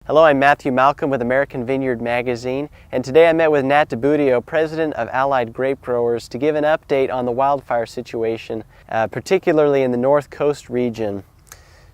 Hello, I'm Matthew Malcolm with American Vineyard Magazine, and today I met with Nat DiBuduo, president of Allied Grape Growers, to give an update on the wildfire situation, particularly in the North Coast region.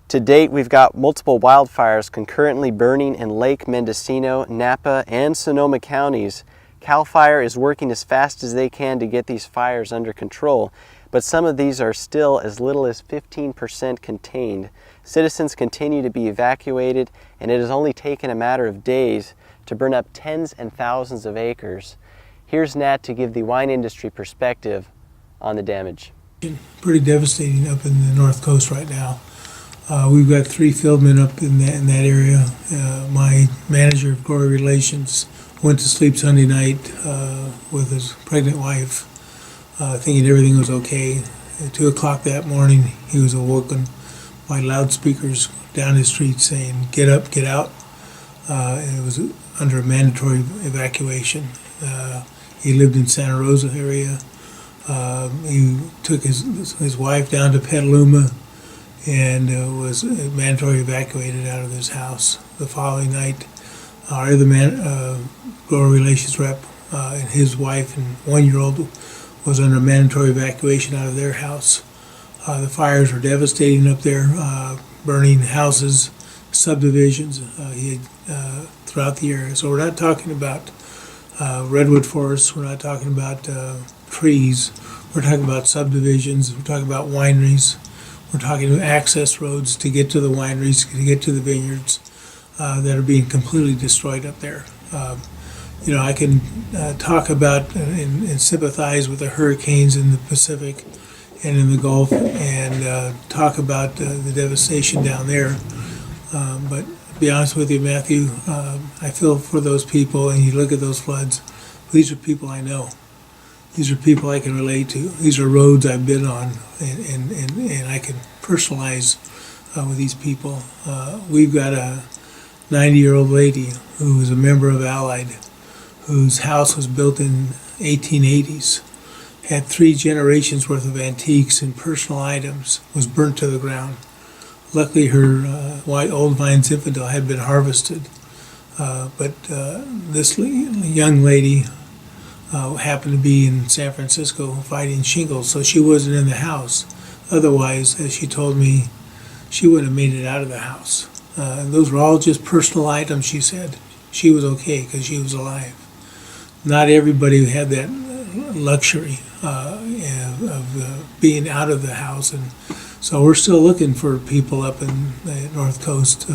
To date, we've got multiple wildfires concurrently burning in Lake Mendocino, Napa, and Sonoma counties. CAL FIRE is working as fast as they can to get these fires under control, but some of these are still as little as 15% contained. Citizens continue to be evacuated, and it has only taken a matter of days to burn up tens and thousands of acres. Here's Nat to give the wine industry perspective on the damage. Pretty devastating up in the North Coast right now. We've got 3 fieldmen up in that area. My manager of grower relations went to sleep Sunday night with his pregnant wife, thinking everything was okay. At 2 o'clock that morning, he was awoken by loudspeakers down the street saying, "Get up, get out." And it was under a mandatory evacuation. He lived in Santa Rosa area. He took his wife down to Petaluma and was mandatory evacuated out of his house. The following night, our other grower relations rep and his wife and 1-year-old was under mandatory evacuation out of their house. The fires were devastating up there, burning houses, subdivisions throughout the area. So we're not talking about redwood forests, we're not talking about trees, we're talking about subdivisions, we're talking about wineries, we're talking about access roads to get to the wineries, to get to the vineyards that are being completely destroyed up there. I can talk about and sympathize with the hurricanes in the Pacific and in the Gulf, and talk about the devastation down there. But to be honest with you, Matthew, I feel for those people, and you look at those floods, these are people I know. These are people I can relate to. These are roads I've been on, and I can personalize with these people. We've got a 90-year-old lady who is a member of Allied, whose house was built in 1880s. Had 3 generations worth of antiques and personal items, was burnt to the ground. Luckily, her old vine Zinfandel had been harvested, but this young lady happened to be in San Francisco fighting shingles, so she wasn't in the house. Otherwise, as she told me, she would have made it out of the house. And those were all just personal items, she said. She was okay because she was alive. Not everybody had that luxury of being out of the house, and so we're still looking for people up in the North Coast.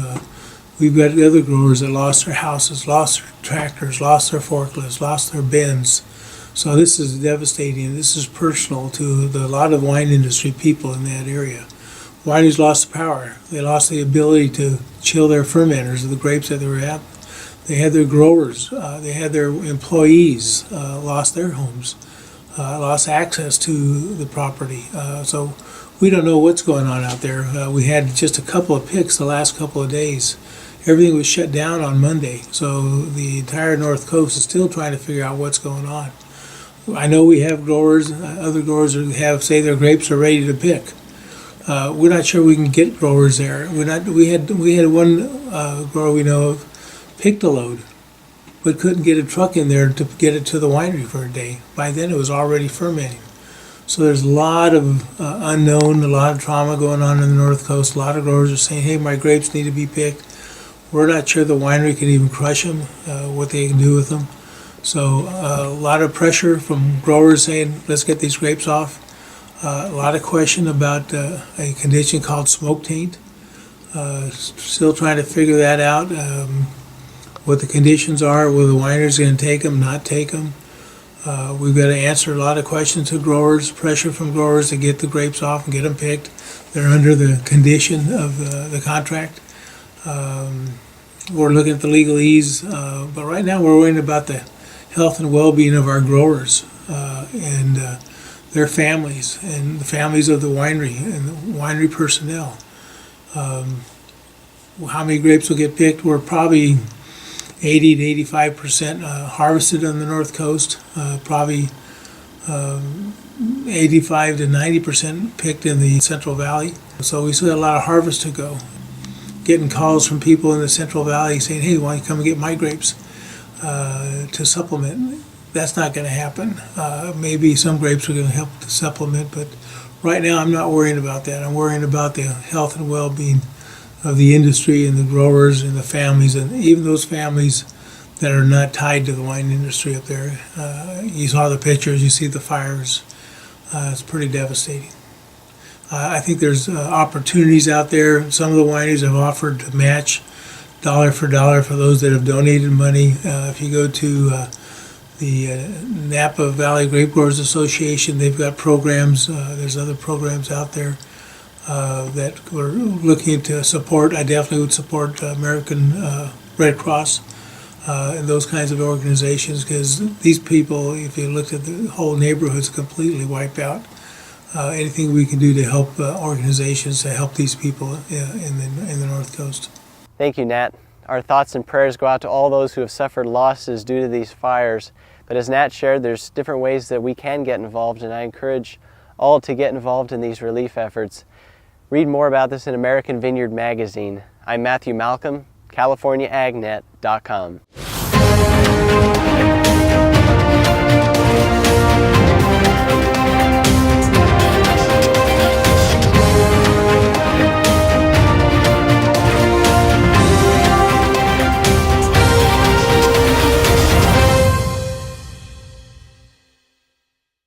We've got other growers that lost their houses, lost their tractors, lost their forklifts, lost their bins. So this is devastating. This is personal to a lot of wine industry people in that area. Wineries lost the power. They lost the ability to chill their fermenters of the grapes that they were at. They had their growers, they had their employees lost their homes, lost access to the property. So we don't know what's going on out there. We had just a couple of picks the last couple of days. Everything was shut down on Monday, so the entire North Coast is still trying to figure out what's going on. I know we have growers, other growers who say their grapes are ready to pick. We're not sure we can get growers there. We had one grower we know of picked a load, but couldn't get a truck in there to get it to the winery for a day. By then it was already fermenting. So there's a lot of unknown, a lot of trauma going on in the North Coast. A lot of growers are saying, hey, my grapes need to be picked. We're not sure the winery can even crush them, what they can do with them. So a lot of pressure from growers saying, let's get these grapes off. A lot of question about a condition called smoke taint. Still trying to figure that out. What the conditions are, whether the winery's going to take them, not take them. We've got to answer a lot of questions to growers, pressure from growers to get the grapes off and get them picked. They're under the condition of the contract. We're looking at the legalese, but right now we're worrying about the health and well-being of our growers and their families and the families of the winery and the winery personnel. How many grapes will get picked? We're probably 80 to 85% harvested on the North Coast, probably 85 to 90% picked in the Central Valley. So we still have a lot of harvest to go. getting calls from people in the Central Valley saying, hey, why don't you come and get my grapes to supplement. That's not going to happen. Maybe some grapes are going to help to supplement, but right now I'm not worrying about that. I'm worrying about the health and well-being of the industry and the growers and the families, and even those families that are not tied to the wine industry up there. You saw the pictures, you see the fires. It's pretty devastating. I think there's opportunities out there. Some of the wineries have offered to match dollar for dollar for those that have donated money. If you go to the Napa Valley Grape Growers Association, they've got programs. There's other programs out there that we're looking to support. I definitely would support American Red Cross and those kinds of organizations, because these people, if you looked at the whole neighborhood's completely wiped out. Anything we can do to help organizations to help these people in the North Coast. Thank you, Nat. Our thoughts and prayers go out to all those who have suffered losses due to these fires. But as Nat shared, there's different ways that we can get involved, and I encourage all to get involved in these relief efforts. Read more about this in American Vineyard Magazine. I'm Matthew Malcolm, CaliforniaAgNet.com.